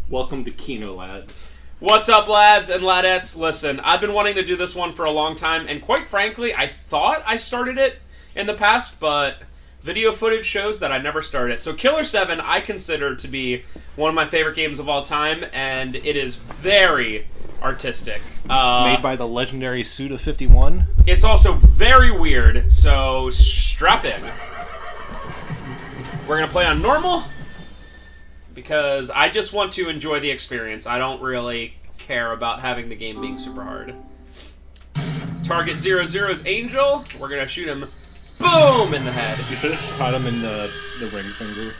Welcome to Kino, lads. What's up, lads and ladettes? Listen, I've been wanting to do this one for a long time, and quite frankly, I thought I started it in the past, but video footage shows that I never started it. So Killer 7 I consider to be one of my favorite games of all time, and it is very artistic. Made by the legendary Suda51. It's also very weird, so strap in. We're going to play on normal, because I just want to enjoy the experience. I don't really care about having the game being super hard. Target 00 is Angel. We're going to shoot him, boom, in the head. You should have shot him in the ring finger.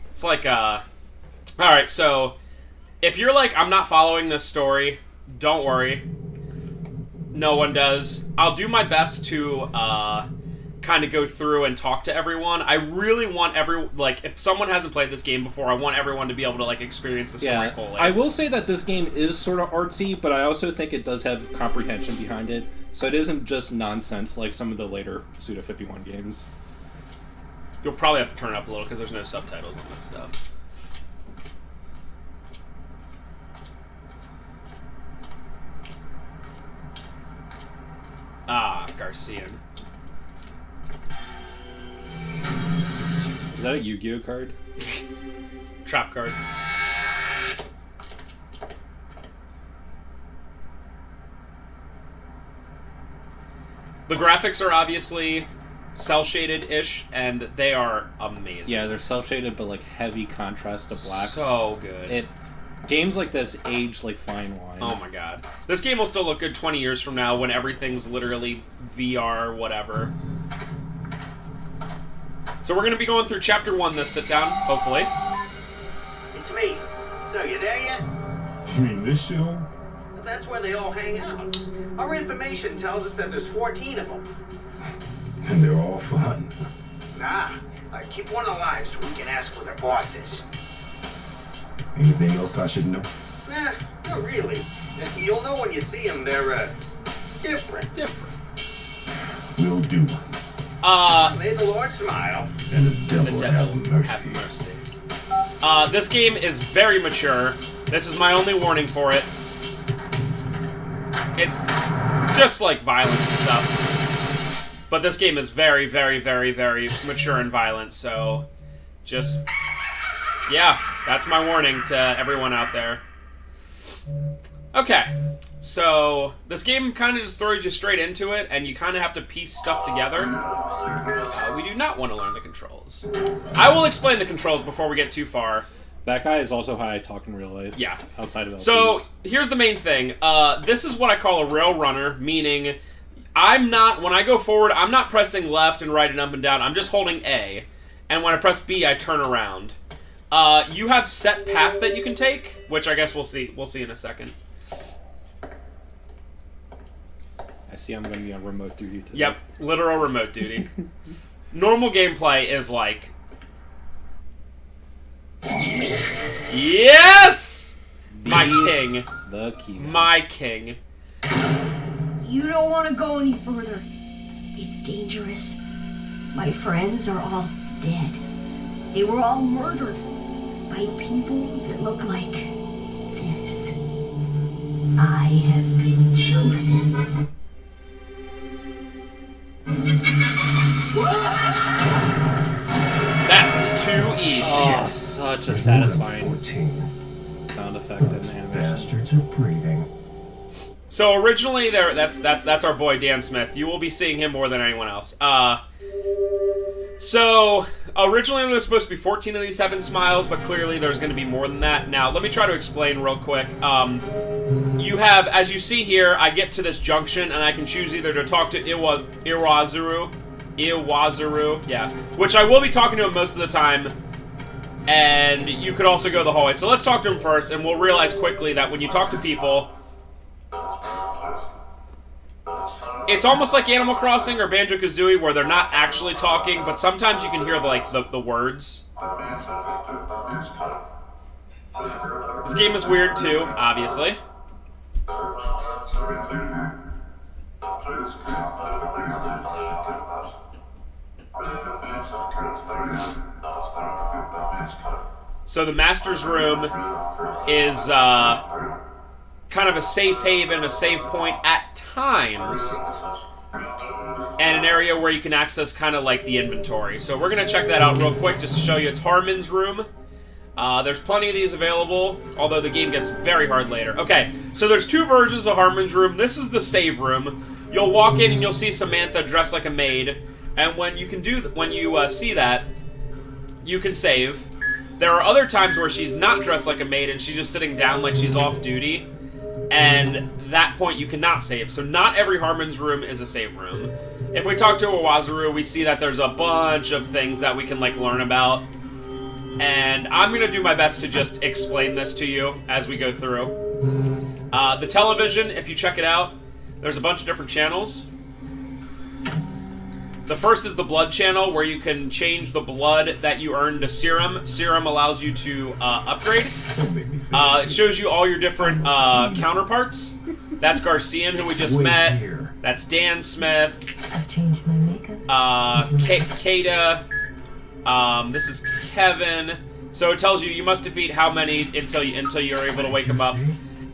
It's like, alright, so, if you're like, I'm not following this story, don't worry. No one does. I'll do my best to, kind of go through and talk to everyone. I really want if someone hasn't played this game before, I want everyone to be able to, like, experience the story fully. I will say that this game is sort of artsy, but I also think it does have comprehension behind it, so it isn't just nonsense like some of the later Suda51 games. You'll probably have to turn it up a little, because there's no subtitles on this stuff. Ah, Garcian. Is that a Yu-Gi-Oh card? Trap card. The graphics are obviously cel-shaded-ish, and they are amazing. Yeah, they're cel-shaded, but like heavy contrast to blacks. So good. Games like this age like fine wine. Oh my god. This game will still look good 20 years from now when everything's literally VR, whatever. So we're going to be going through Chapter 1 this sit-down, hopefully. It's me. So, you there yet? You mean this show? That's where they all hang out. Our information tells us that there's 14 of them. And they're all fun. Nah, keep one alive so we can ask where their boss is. Anything else I should know? Nah, not really. You'll know when you see them, they're, different. Different. We'll do. May the Lord smile. And the devil, have mercy. Have mercy. This game is very mature. This is my only warning for it. It's just like violence and stuff. But this game is very, very, very, very mature and violent, so just, yeah, that's my warning to everyone out there. Okay, so this game kind of just throws you straight into it, and you kind of have to piece stuff together. We do not want to learn the controls. I will explain the controls before we get too far. That guy is also how I talk in real life. Yeah. Outside of LPs. So, here's the main thing. This is what I call a rail runner, meaning when I go forward, I'm not pressing left and right and up and down. I'm just holding A. And when I press B, I turn around. You have set paths that you can take, which I guess we'll see. We'll see in a second. I see I'm going to be on remote duty today. Yep, literal remote duty. Normal gameplay is like... Yes! My king. The key. My king. You don't want to go any further. It's dangerous. My friends are all dead. They were all murdered by people that look like this. I have been chosen. That was too easy. Oh, such a satisfying 14. sound effect and animation. Bastards are breathing. So originally, that's our boy Dan Smith. You will be seeing him more than anyone else. So originally there was supposed to be 14 of these 7 smiles, but clearly there's going to be more than that. Now let me try to explain real quick. You have, as you see here, I get to this junction and I can choose either to talk to Iwazuru, yeah, which I will be talking to him most of the time. And you could also go the hallway. So let's talk to him first, and we'll realize quickly that when you talk to people, it's almost like Animal Crossing or Banjo-Kazooie, where they're not actually talking, but sometimes you can hear the words. This game is weird too, obviously. So the Master's Room is kind of a safe haven, a save point at times, and an area where you can access kind of like the inventory. So we're going to check that out real quick just to show you. It's Harmon's Room. There's plenty of these available, although the game gets very hard later. Okay, so there's 2 versions of Harmon's Room. This is the save room. You'll walk in and you'll see Samantha dressed like a maid, and when you see that, you can save. There are other times where she's not dressed like a maid and she's just sitting down like she's off duty, and that point you cannot save. So not every Harmon's Room is a save room. If we talk to Owazaru, we see that there's a bunch of things that we can like learn about. And I'm going to do my best to just explain this to you as we go through. The television, if you check it out, there's a bunch of different channels. The first is the blood channel, where you can change the blood that you earn to serum. Serum allows you to upgrade. It shows you all your different counterparts. That's Garcian, who we just met. That's Dan Smith. I've changed my makeup. Kata. This is Kevin. So it tells you must defeat how many until you're able to wake them up.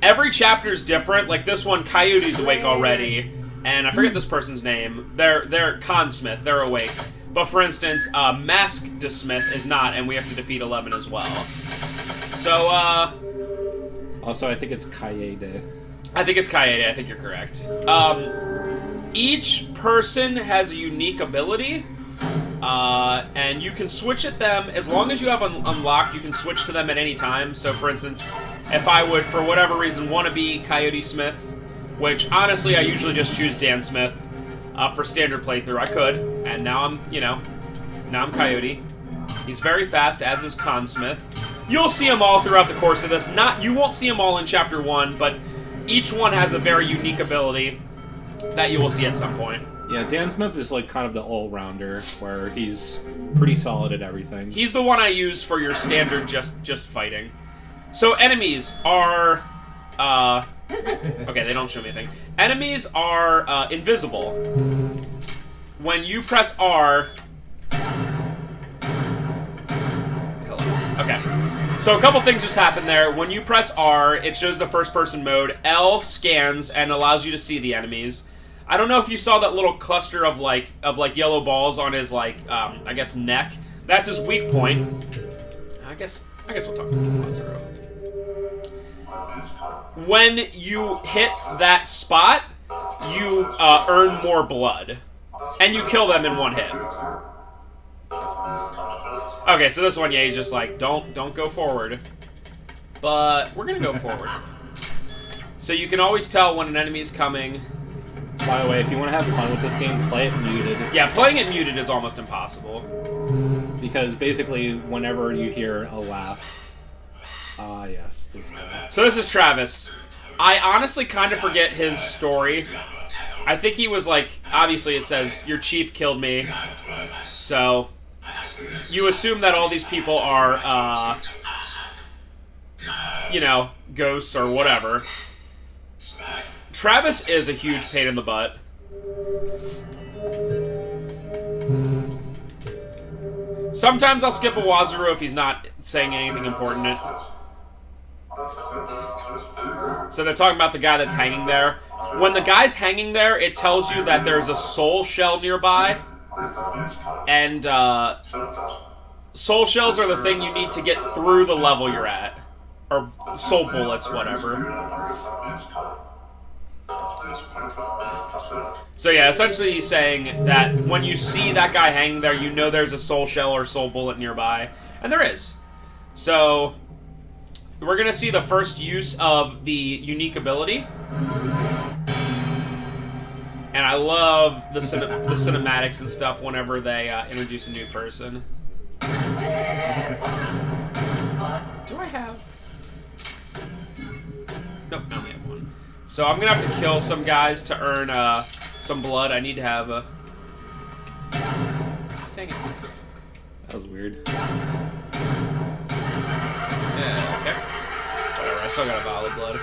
Every chapter is different. Like this one, Coyote's awake already, and I forget this person's name. They're Consmith. They're awake. But for instance, Masked Smith is not, and we have to defeat 11 as well. So Also, I think it's Kaede. I think it's Kaede. I think you're correct. Each person has a unique ability. And you can switch at them as long as you have unlocked. You can switch to them at any time. So, for instance, if I would, for whatever reason, want to be Coyote Smith, which honestly I usually just choose Dan Smith for standard playthrough, I could, and now I'm Coyote. He's very fast, as is Con Smith. You'll see them all throughout the course of this. You won't see them all in Chapter 1, but each one has a very unique ability that you will see at some point. Yeah, Dan Smith is like kind of the all-rounder, where he's pretty solid at everything. He's the one I use for your standard just fighting. So enemies are... okay, they don't show me anything. Enemies are invisible. When you press R... Hello. Okay. So a couple things just happened there. When you press R, it shows the first-person mode. L scans and allows you to see the enemies. I don't know if you saw that little cluster of yellow balls on his I guess neck. That's his weak point. I guess we'll talk to Owazaru. When you hit that spot, you earn more blood, and you kill them in one hit. Okay, so this one, yeah, he's just like, don't go forward, but we're gonna go forward. So you can always tell when an enemy's coming. By the way, if you want to have fun with this game, play it muted. Yeah, playing it muted is almost impossible. Because basically, whenever you hear a laugh... yes, this guy. So this is Travis. I honestly kind of forget his story. I think he was like... Obviously, it says, your chief killed me. So, you assume that all these people are, ghosts or whatever. Travis is a huge pain in the butt. Sometimes I'll skip Owazaru if he's not saying anything important. So they're talking about the guy that's hanging there. When the guy's hanging there, it tells you that there's a soul shell nearby. And soul shells are the thing you need to get through the level you're at. Or soul bullets, whatever. So yeah, essentially he's saying that when you see that guy hanging there, you know there's a soul shell or soul bullet nearby. And there is. So, we're going to see the first use of the unique ability. And I love the cinematics and stuff whenever they introduce a new person. Do I have... Nope, I only have one. So I'm gonna have to kill some guys to earn some blood. I need to have a... Dang it. That was weird. Yeah, okay. Whatever, I still got a vial of blood.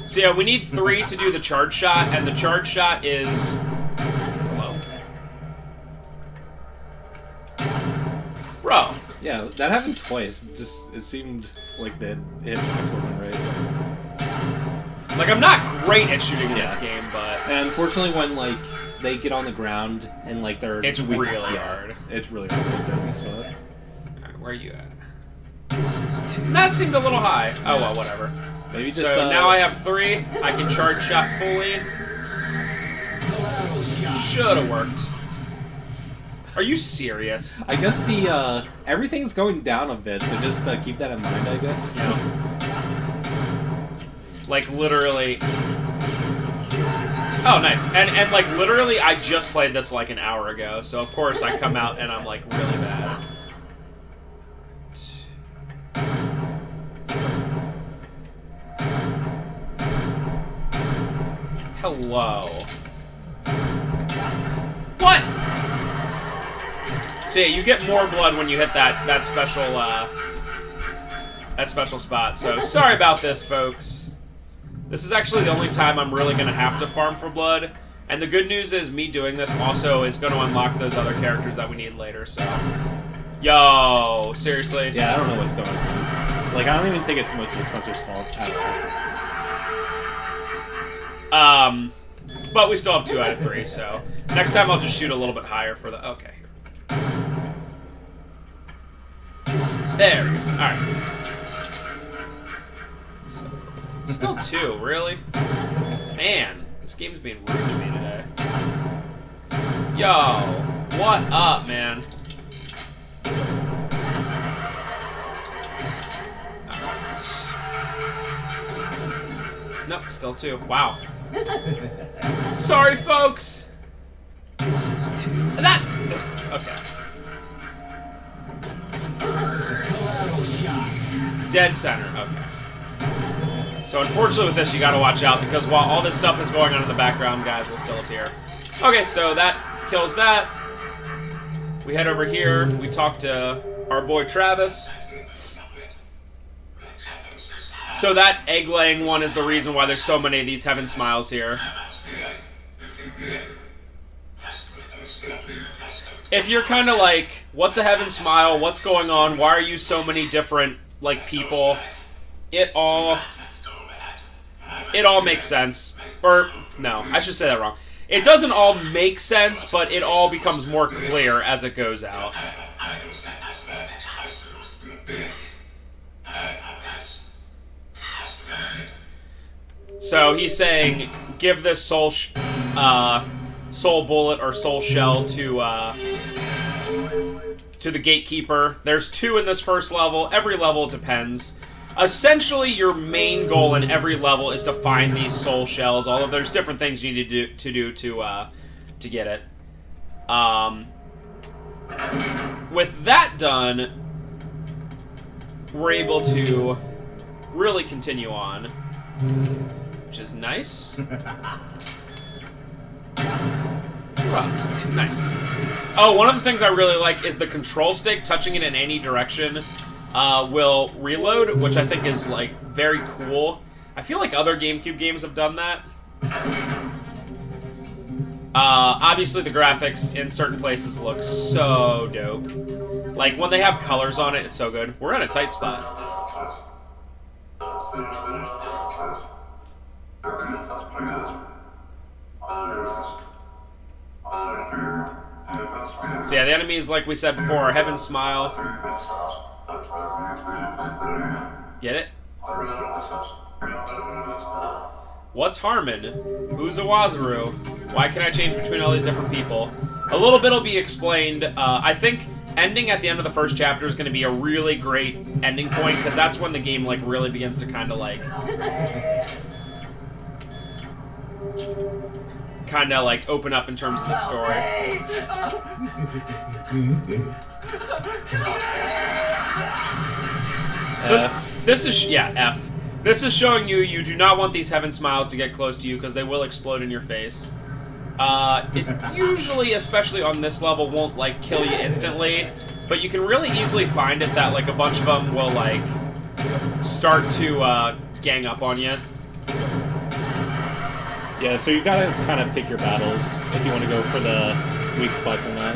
So yeah, we need 3 to do the charge shot, and the charge shot is... Hello. Bro. Yeah, that happened twice. It seemed like the hitbox wasn't right. Like, I'm not great at shooting in this game, but... And unfortunately, when, like, they get on the ground and, like, they're... It's really hard. It's really hard to get that spot. Alright, where are you at? That seemed a little high. Oh, well, whatever. Maybe just, so now I have 3. I can charge shot fully. Should've worked. Are you serious? I guess the, everything's going down a bit, so just keep that in mind, I guess. Yeah. Like, literally... Oh, nice. And like, literally, I just played this, like, an hour ago, so of course I come out and I'm, like, really bad. Hello. What? So yeah, you get more blood when you hit that special spot. So sorry about this, folks. This is actually the only time I'm really gonna have to farm for blood. And the good news is me doing this also is gonna unlock those other characters that we need later. So, yo, seriously. Yeah, I don't know what's going on. Like, I don't even think it's mostly Spencer's fault at all. But we still have 2 out of 3. So next time I'll just shoot a little bit higher for the. Okay. There we go. Alright. So, still 2, really? Man, this game's being rude to me today. Yo, what up, man? Alright. Nope, still 2. Wow. Sorry, folks! That... Ugh, okay. Dead center, okay. So unfortunately with this, you gotta watch out, because while all this stuff is going on in the background, guys will still appear. Okay, so that kills that. We head over here, we talk to our boy Travis. So that egg-laying one is the reason why there's so many of these Heaven Smiles here. If you're kind of like, what's a Heaven Smile? What's going on? Why are you so many different, like, people? It all makes sense. Or, no, I should say that wrong. It doesn't all make sense, but it all becomes more clear as it goes out. So he's saying, give this soul bullet or soul shell to the gatekeeper. There's 2 in this first level. Every level depends. Essentially, your main goal in every level is to find these soul shells. Although there's different things you need to do to get it. With that done, we're able to really continue on. Which is nice. Nice. Oh, one of the things I really like is the control stick. Touching it in any direction will reload, which I think is, like, very cool. I feel like other GameCube games have done that. Obviously, the graphics in certain places look so dope. Like, when they have colors on it, it's so good. We're in a tight spot. So yeah, the enemies, like we said before, are Heaven Smile. Get it? What's Harmon? Who's a Wazaru? Why can I change between all these different people? A little bit will be explained. I think ending at the end of the first chapter is going to be a really great ending point, because that's when the game, like, really begins to kind of open up in terms of the story. So this is F. This is showing you do not want these Heaven Smiles to get close to you, because they will explode in your face. It usually, especially on this level, won't, like, kill you instantly, but you can really easily find it that, like, a bunch of them will, like, start to gang up on you. Yeah, so you gotta kind of pick your battles if you want to go for the weak spots in that.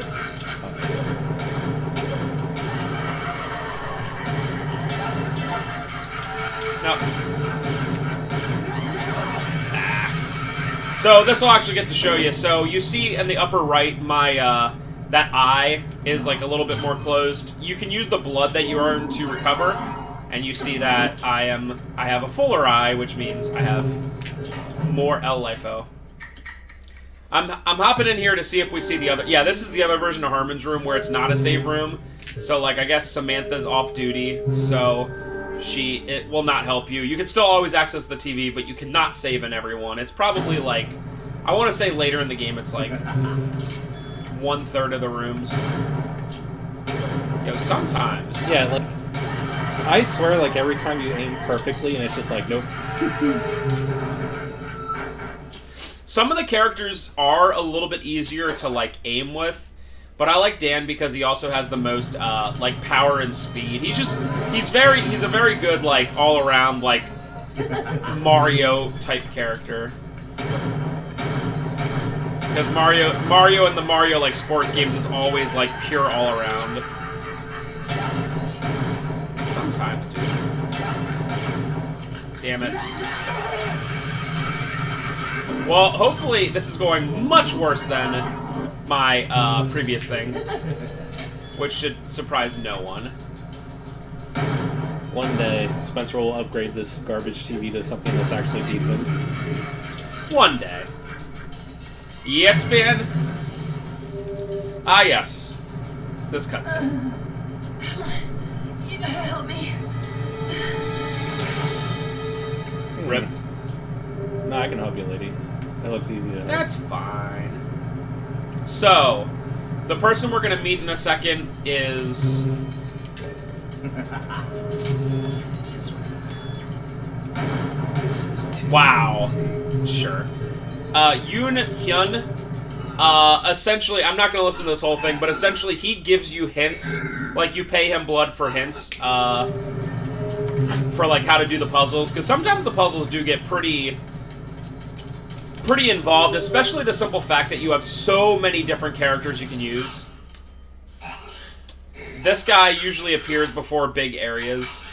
No. So this will actually get to show you. So you see in the upper right, my that eye is like a little bit more closed. You can use the blood that you earn to recover, and you see that I have a fuller eye, which means I have more L-Lifo. I'm hopping in here to see if we see the other. Yeah, this is the other version of Harmon's room where it's not a save room. So like I guess Samantha's off duty, so it will not help you. You can still always access the TV, but you cannot save in everyone. It's probably like, I want to say later in the game, it's like 1/3 of the rooms. Yo, sometimes. Yeah, like, I swear, like, every time you aim perfectly, and it's just like, nope. Some of the characters are a little bit easier to, like, aim with. But I like Dan because he also has the most, like, power and speed. He's a very good, like, all-around, like, Mario-type character. Because Mario in the Mario, like, sports games is always, like, pure all-around. Sometimes, dude. Damn it. Well, hopefully this is going much worse than my previous thing, which should surprise no one. One day, Spencer will upgrade this garbage TV to something that's actually decent. One day. Yes, Ben? Ah, yes. This cutscene. Come on. You gotta help me. Rip. No, I can help you, lady. That looks easy to help. That's fine. So, the person we're going to meet in a second is... Wow. Sure. Yoon Hyun. Essentially, I'm not going to listen to this whole thing, but essentially he gives you hints. Like, you pay him blood for hints. For, like, how to do the puzzles. Because sometimes the puzzles do get pretty involved, especially the simple fact that you have so many different characters you can use. This guy usually appears before big areas.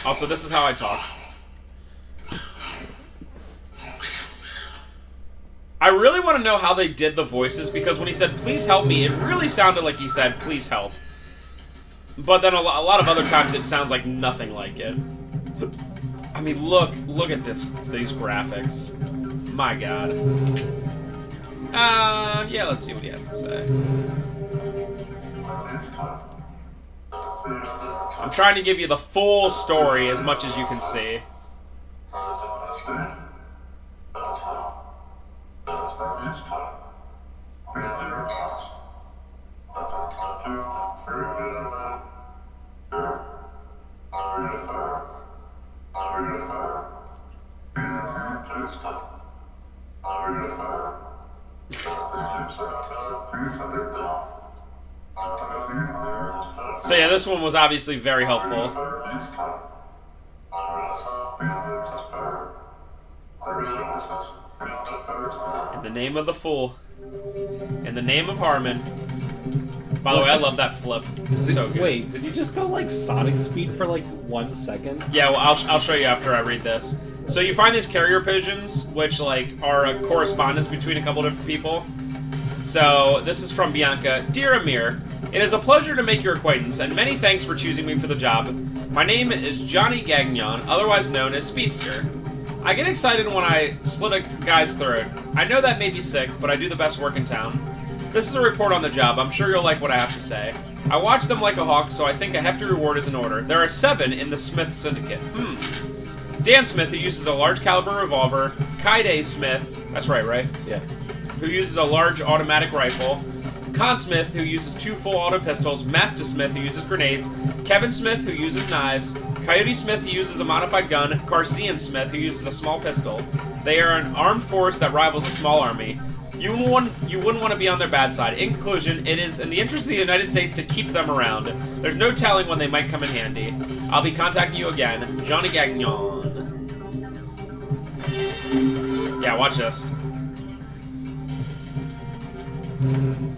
Also, this is how I talk. I really want to know how they did the voices, because when he said, "Please help me," it really sounded like he said, "Please help." But then a lot of other times it sounds like nothing like it. I mean, look at these graphics. My God. Yeah, let's see what he has to say. I'm trying to give you the full story as much as you can see. So yeah, this one was obviously very helpful. In the name of the Fool. In the name of Harmon. By the way, I love that flip. It's so good. Wait, did you just go like Sonic speed for like 1 second? Yeah, well, I'll show you after I read this. So you find these carrier pigeons, which like are a correspondence between a couple different people. So this is from Bianca. Dear Amir, it is a pleasure to make your acquaintance, and many thanks for choosing me for the job. My name is Johnny Gagnon, otherwise known as Speedster. I get excited when I slit a guy's throat. I know that may be sick, but I do the best work in town. This is a report on the job. I'm sure you'll like what I have to say. I watch them like a hawk, so I think a hefty reward is in order. There are 7 in the Smith Syndicate. Dan Smith, who uses a large caliber revolver. Kaide Smith, that's right? Yeah. Who uses a large automatic rifle. Con Smith, who uses 2 full auto pistols. Master Smith, who uses grenades. Kevin Smith, who uses knives. Coyote Smith, who uses a modified gun. Carcian Smith, who uses a small pistol. They are an armed force that rivals a small army. You wouldn't want to be on their bad side. In conclusion, it is in the interest of the United States to keep them around. There's no telling when they might come in handy. I'll be contacting you again. Johnny Gagnon. Yeah, watch this.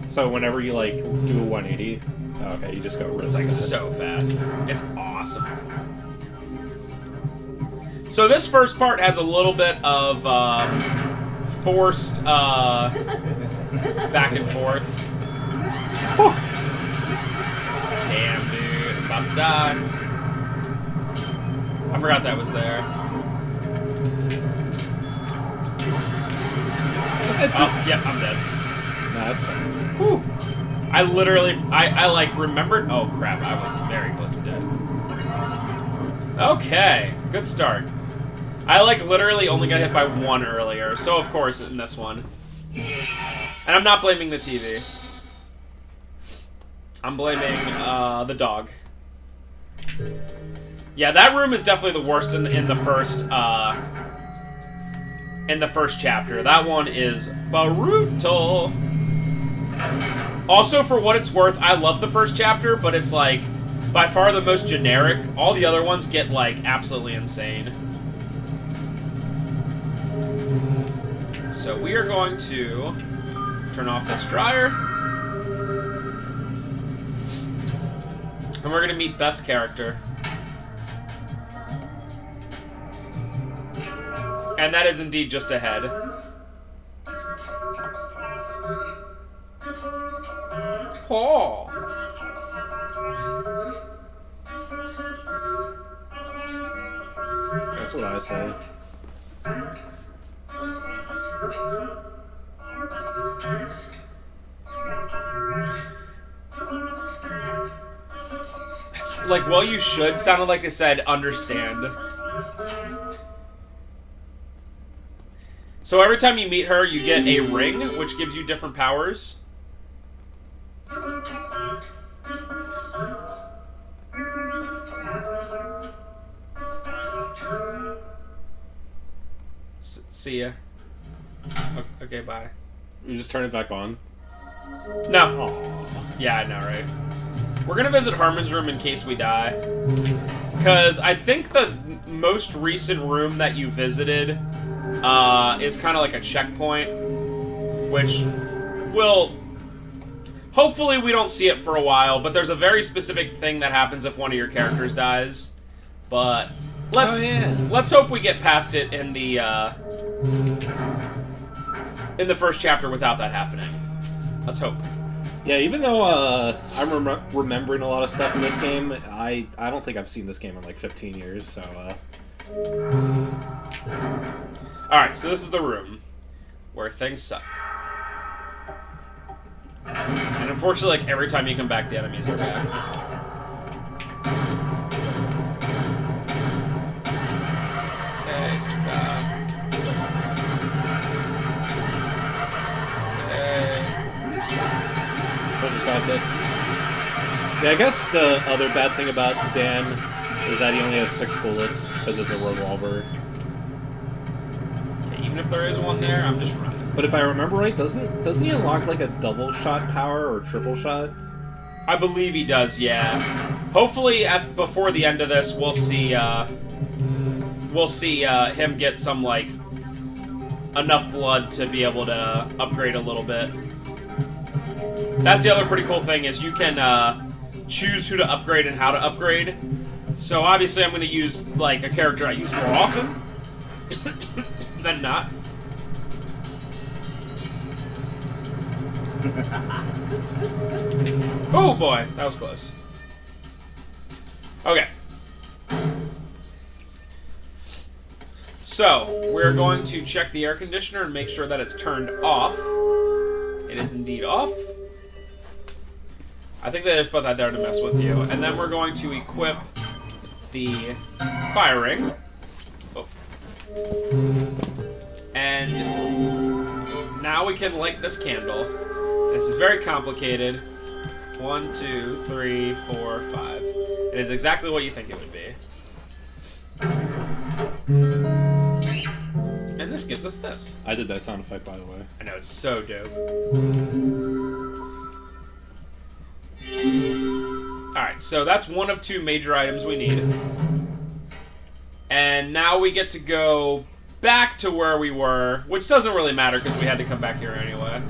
So whenever you like do a 180, okay, you just go really It's like fast. so fast. It's awesome. So this first part has a little bit of forced back and forth. Damn, dude, I'm about to die. I forgot that was there. Yep, I'm dead. No, that's fine. Whew. I literally, I like remembered. Oh crap! I was very close to dead. Okay, good start. I like literally only got hit by one earlier, so of course in this one. And I'm not blaming the TV. I'm blaming the dog. Yeah, that room is definitely the worst in the first chapter. That one is brutal. Also, for what it's worth, I love the first chapter, but it's like by far the most generic. All the other ones get like absolutely insane. So we are going to turn off this dryer. And we're going to meet best character. And that is indeed just a head. Oh. That's what I say. It's like, well, you should sounded like they said, understand. So every time you meet her, you get a ring, which gives you different powers. See ya. Okay, bye. You just turn it back on? No. Yeah, I know, right? We're gonna visit Harmon's room in case we die. Because I think the most recent room that you visited is kind of like a checkpoint. Which will... Hopefully we don't see it for a while, but there's a very specific thing that happens if one of your characters dies. But let's hope we get past it in the first chapter without that happening. Let's hope. Yeah, even though I'm remembering a lot of stuff in this game, I don't think I've seen this game in like 15 years, so... Alright, so this is the room where things suck. And unfortunately, like, every time you come back, the enemies are back. Okay, stop. Okay. I just got this. Yeah, I guess the other bad thing about Dan is that he only has 6 bullets, because it's a revolver. Okay, even if there is one there, I'm just running. But if I remember right, doesn't he unlock like a double shot power or triple shot? I believe he does, yeah. Hopefully, before the end of this, we'll see him get some, like, enough blood to be able to upgrade a little bit. That's the other pretty cool thing, is you can choose who to upgrade and how to upgrade. So obviously I'm going to use, like, a character I use more often than not. Oh boy, that was close. Okay. So, we're going to check the air conditioner and make sure that it's turned off. It is indeed off. I think they just put that there to mess with you. And then we're going to equip the fire ring. Oh. And now we can light this candle. This is very complicated. 1, 2, 3, 4, 5. It is exactly what you think it would be. And this gives us this. I did that sound effect, by the way. I know, it's so dope. Alright, so that's one of 2 major items we need. And now we get to go back to where we were, which doesn't really matter because we had to come back here anyway.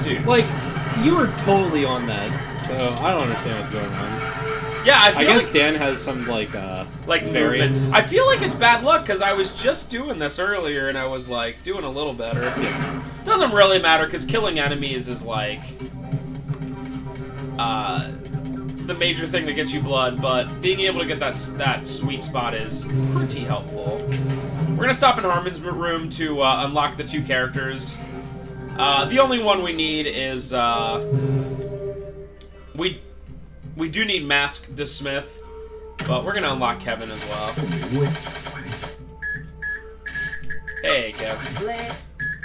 Dude. Like, you were totally on that, so I don't understand what's going on. Yeah, I guess Dan has some, like variance. I feel like it's bad luck, because I was just doing this earlier, and I was, like, doing a little better. Yeah. Doesn't really matter, because killing enemies is, like, the major thing that gets you blood, but being able to get that sweet spot is pretty helpful. We're going to stop in Harmon's room to unlock the 2 characters. The only one we need is, we do need Mask to Smith, but we're gonna unlock Kevin as well. Hey, Kev.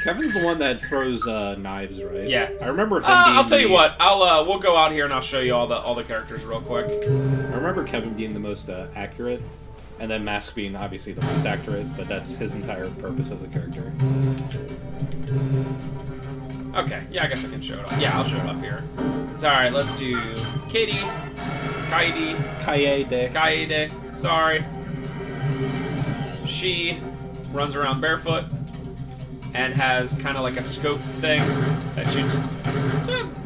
Kevin's the one that throws knives, right? Yeah. I remember him being I'll tell you what. We'll go out here and I'll show you all the characters real quick. I remember Kevin being the most accurate, and then Mask being obviously the least accurate, but that's his entire purpose as a character. Okay, yeah, I guess I can show it off. Yeah, I'll show it off here. So, alright, let's do Katie, Kaede, sorry. She runs around barefoot and has kind of like a scope thing that shoots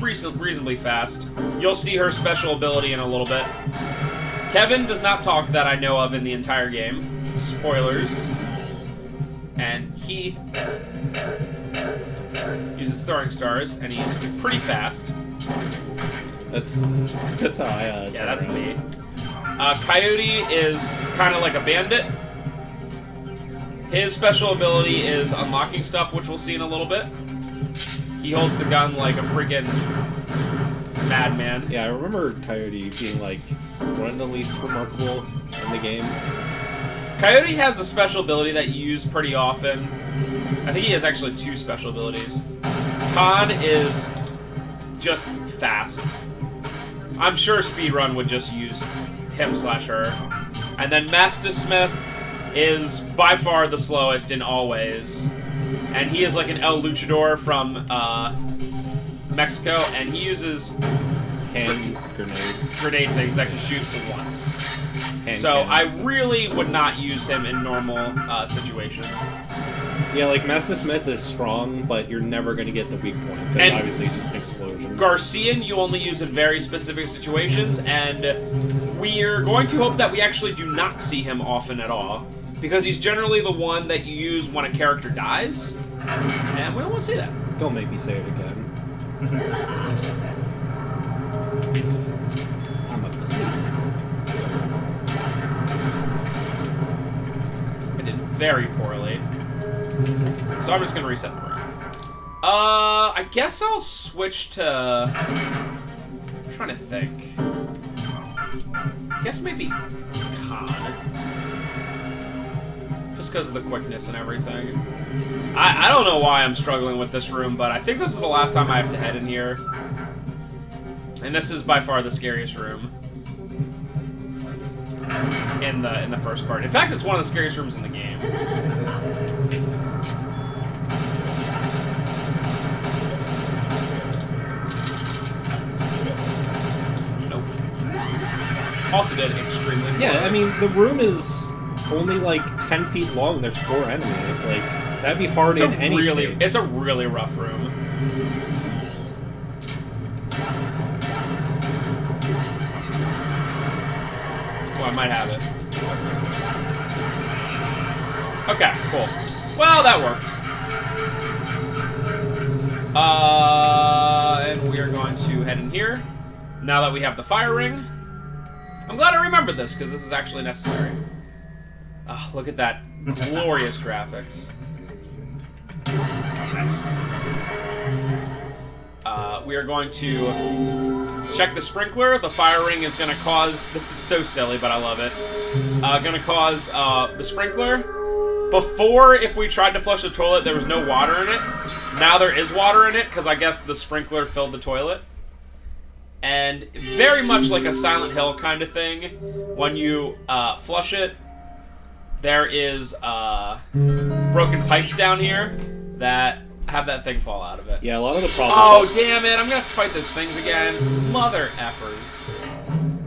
reasonably fast. You'll see her special ability in a little bit. Kevin does not talk that I know of in the entire game. Spoilers. And he uses throwing stars, and he's pretty fast. That's how I. Yeah, that's me. Coyote is kind of like a bandit. His special ability is unlocking stuff, which we'll see in a little bit. He holds the gun like a freaking madman. Yeah, I remember Coyote being like one of the least remarkable in the game. Coyote has a special ability that you use pretty often. I think he has actually 2 special abilities. Khan is just fast. I'm sure Speedrun would just use him/her. And then Master Smith is by far the slowest in all ways. And he is like an El Luchador from Mexico, and he uses Hand grenade things that can shoot once. So I really would not use him in normal situations. Yeah, like Master Smith is strong, but you're never going to get the weak point, because obviously it's just an explosion. Garcian you only use in very specific situations, and we're going to hope that we actually do not see him often at all, because he's generally the one that you use when a character dies, and we don't want to see that. Don't make me say it again. I'm a clean. I did very poorly. So I'm just gonna reset the room. I guess I'll switch to... I'm trying to think. I guess maybe Khan. Just because of the quickness and everything. I don't know why I'm struggling with this room, but I think this is the last time I have to head in here. And this is by far the scariest room in the first part. In fact, it's one of the scariest rooms in the game. Nope. Also did extremely well. Yeah, I mean, the room is only like 10 feet long. There's 4 enemies. Like, that'd be hard in any stage. It's a really rough room. Oh, I might have it. Okay, cool. Well, that worked. And we are going to head in here. Now that we have the fire ring. I'm glad I remembered this, because this is actually necessary. Oh, look at that glorious graphics. Nice. We are going to check the sprinkler. The fire ring is going to cause... This is so silly, but I love it. Going to cause the sprinkler. Before, if we tried to flush the toilet, there was no water in it. Now there is water in it, because I guess the sprinkler filled the toilet. And very much like a Silent Hill kind of thing. When you flush it, there is broken pipes down here that have that thing fall out of it. Yeah, a lot of the problems... Oh, damn it. I'm going to have to fight those things again. Mother effers.